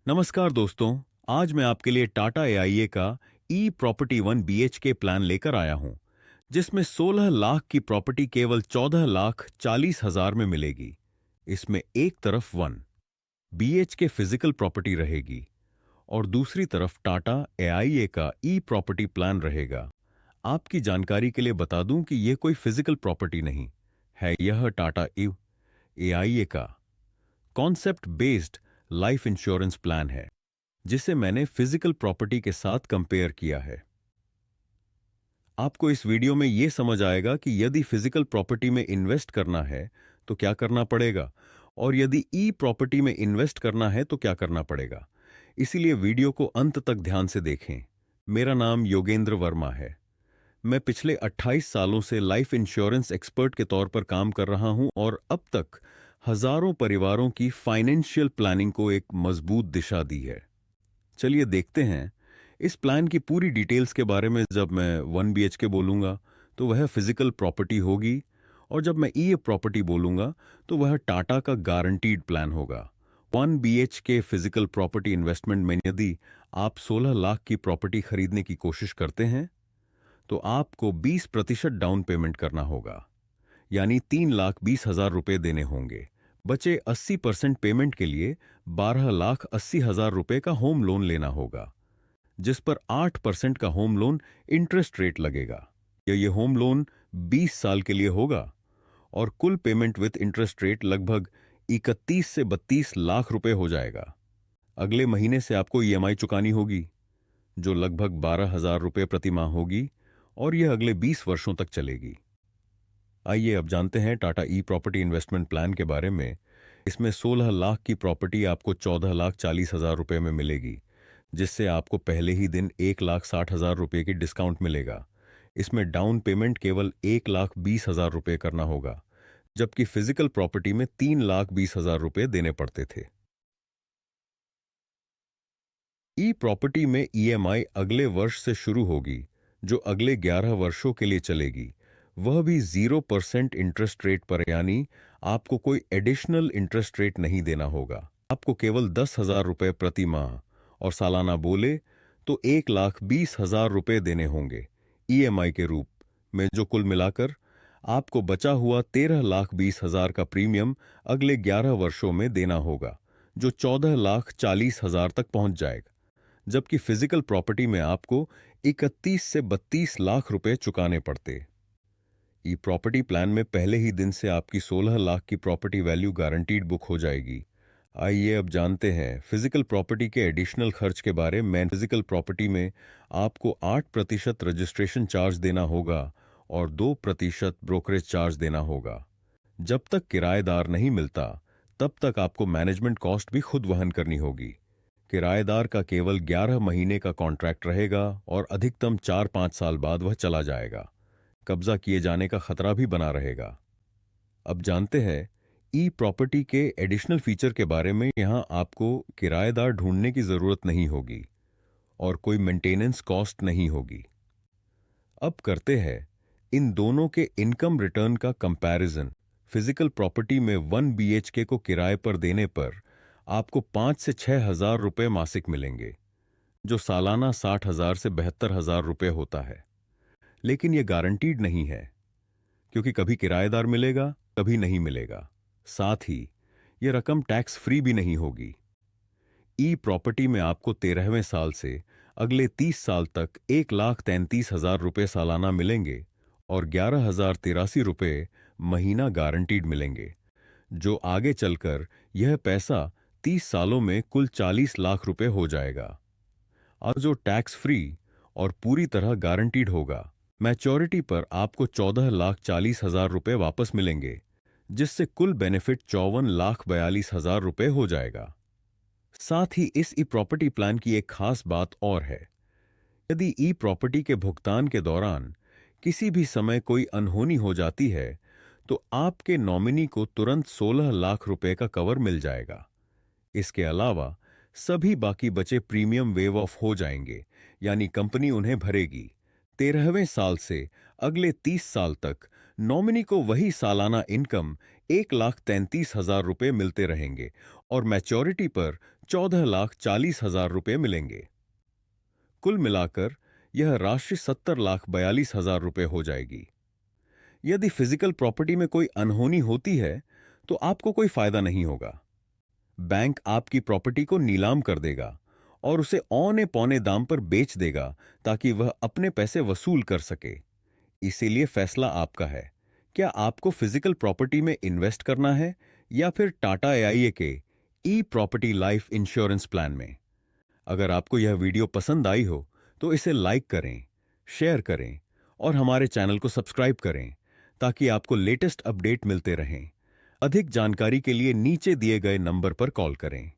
नमस्कार दोस्तों। आज मैं आपके लिए टाटा एआईए का ई प्रॉपर्टी 1 BHK प्लान लेकर आया हूं, जिसमें 16 लाख की प्रॉपर्टी केवल 14,40,000 में मिलेगी। इसमें एक तरफ 1 BHK फिजिकल प्रॉपर्टी रहेगी और दूसरी तरफ टाटा एआईए का ई प्रॉपर्टी प्लान रहेगा। आपकी जानकारी के लिए बता दूं कि यह कोई फिजिकल प्रॉपर्टी नहीं है, यह टाटा एआईए का concept based life insurance plan है, जिसे मैंने फिजिकल प्रॉपर्टी के साथ कंपेयर किया है। आपको इस वीडियो में यह समझ आएगा कि यदि फिजिकल प्रॉपर्टी में इन्वेस्ट करना है तो क्या करना पड़ेगा, और यदि ई प्रॉपर्टी में इन्वेस्ट करना है तो क्या करना पड़ेगा। इसीलिए वीडियो को अंत तक ध्यान से देखें। मेरा नाम योगेंद्र वर्मा है। मैं पिछले 28 सालों से लाइफ इंश्योरेंस एक्सपर्ट के तौर पर काम कर रहा हूं और अब तक हजारों परिवारों की फाइनेंशियल प्लानिंग को एक मजबूत दिशा दी है। चलिए देखते हैं इस प्लान की पूरी डिटेल्स के बारे में। जब मैं 1 BHK बोलूंगा तो वह फिजिकल प्रॉपर्टी होगी, और जब मैं ई प्रॉपर्टी बोलूंगा तो वह टाटा का गारंटीड प्लान होगा। 1 BHK फिजिकल प्रॉपर्टी इन्वेस्टमेंट में यदि आप 16 लाख की प्रॉपर्टी खरीदने की कोशिश करते हैं तो आपको 20% डाउन पेमेंट करना होगा, यानी 3,20,000 रुपए देने होंगे। बचे 80% पेमेंट के लिए 12,80,000 रुपए का होम लोन लेना होगा, जिस पर 8% का होम लोन इंटरेस्ट रेट लगेगा। ये होम लोन 20 साल के लिए होगा और कुल पेमेंट विद इंटरेस्ट रेट लगभग 31 से 32 लाख रुपए हो जाएगा। अगले महीने से आपको ईएमआई चुकानी होगी, जो लगभग 12,000 रुपए प्रति माह होगी, और यह अगले 20 वर्षों तक चलेगी। आइए अब जानते हैं टाटा ई प्रॉपर्टी इन्वेस्टमेंट प्लान के बारे में। इसमें 16 लाख की प्रॉपर्टी आपको 14,40,000 रुपए में मिलेगी, जिससे आपको पहले ही दिन 1,60,000 रुपए की डिस्काउंट मिलेगा। इसमें डाउन पेमेंट केवल 1,20,000 रुपए करना होगा, जबकि फिजिकल प्रॉपर्टी में 3,20,000 रुपए देने पड़ते थे। ई प्रॉपर्टी में ईएमआई अगले वर्ष से शुरू होगी, जो अगले 11 वर्षों के लिए चलेगी, वह भी 0% इंटरेस्ट रेट पर, यानी आपको कोई एडिशनल इंटरेस्ट रेट नहीं देना होगा। आपको केवल 10,000 रुपए प्रति माह और सालाना बोले तो 1,20,000 रुपए देने होंगे ईएमआई के रूप में, जो कुल मिलाकर आपको बचा हुआ 13,20,000 का प्रीमियम अगले 11 वर्षों में देना होगा, जो 14,40,000 तक पहुंच जाएगा। जबकि फिजिकल प्रॉपर्टी में आपको 31 से 32 लाख रुपए चुकाने पड़ते। ई प्रॉपर्टी प्लान में पहले ही दिन से आपकी 16 लाख की प्रॉपर्टी वैल्यू गारंटीड बुक हो जाएगी। आइए अब जानते हैं फिजिकल प्रॉपर्टी के एडिशनल खर्च के बारे में। फिजिकल प्रॉपर्टी में आपको 8% रजिस्ट्रेशन चार्ज देना होगा और 2% ब्रोकरेज चार्ज देना होगा। जब तक किराएदार नहीं मिलता तब तक आपको मैनेजमेंट कॉस्ट भी खुद वहन करनी होगी। किराएदार का केवल 11 महीने का कॉन्ट्रैक्ट रहेगा और अधिकतम 4-5 साल बाद वह चला जाएगा। कब्जा किए जाने का खतरा भी बना रहेगा। अब जानते हैं ई प्रॉपर्टी के एडिशनल फीचर के बारे में। यहां आपको किराएदार ढूंढने की जरूरत नहीं होगी और कोई मेंटेनेंस कॉस्ट नहीं होगी। अब करते हैं इन दोनों के इनकम रिटर्न का कंपैरिजन। फिजिकल प्रॉपर्टी में 1 BHK को किराए पर देने पर आपको 5 से 6,000 रुपए मासिक मिलेंगे, जो सालाना 60,000 से 72,000 रुपए होता है। लेकिन यह गारंटीड नहीं है, क्योंकि कभी किराएदार मिलेगा, कभी नहीं मिलेगा। साथ ही यह रकम टैक्स फ्री भी नहीं होगी। ई प्रॉपर्टी में आपको 13वें साल से अगले 30 साल तक 1,33,000 रुपए सालाना मिलेंगे और 11,083 रुपए महीना गारंटीड मिलेंगे, जो आगे चलकर यह पैसा 30 सालों में कुल 40 लाख रुपए हो जाएगा, और जो टैक्स फ्री और पूरी तरह गारंटीड होगा। मैच्योरिटी पर आपको 14,40,000 रुपए वापस मिलेंगे, जिससे कुल बेनिफिट 54,42,000 रुपए हो जाएगा। साथ ही इस ई प्रॉपर्टी प्लान की एक खास बात और है। यदि ई प्रॉपर्टी के भुगतान के दौरान किसी भी समय कोई अनहोनी हो जाती है तो आपके नॉमिनी को तुरंत 16 लाख रुपए का कवर मिल जाएगा। इसके अलावा सभी बाकी बचे प्रीमियम वेव ऑफ हो जाएंगे, यानी कंपनी उन्हें भरेगी। 13वें साल से अगले 30 साल तक नॉमिनी को वही सालाना इनकम 1,33,000 रुपए मिलते रहेंगे और मैच्योरिटी पर 14,40,000 रुपए मिलेंगे। कुल मिलाकर यह राशि 70,42,000 रुपए हो जाएगी। यदि फिजिकल प्रॉपर्टी में कोई अनहोनी होती है तो आपको कोई फायदा नहीं होगा। बैंक आपकी प्रॉपर्टी को नीलाम कर देगा और उसे औने पौने दाम पर बेच देगा ताकि वह अपने पैसे वसूल कर सके। इसीलिए फैसला आपका है। क्या आपको फिजिकल प्रॉपर्टी में इन्वेस्ट करना है या फिर टाटा एआईए के ई प्रॉपर्टी लाइफ इंश्योरेंस प्लान में? अगर आपको यह वीडियो पसंद आई हो तो इसे लाइक करें, शेयर करें और हमारे चैनल को सब्सक्राइब करें ताकि आपको लेटेस्ट अपडेट मिलते रहें। अधिक जानकारी के लिए नीचे दिए गए नंबर पर कॉल करें।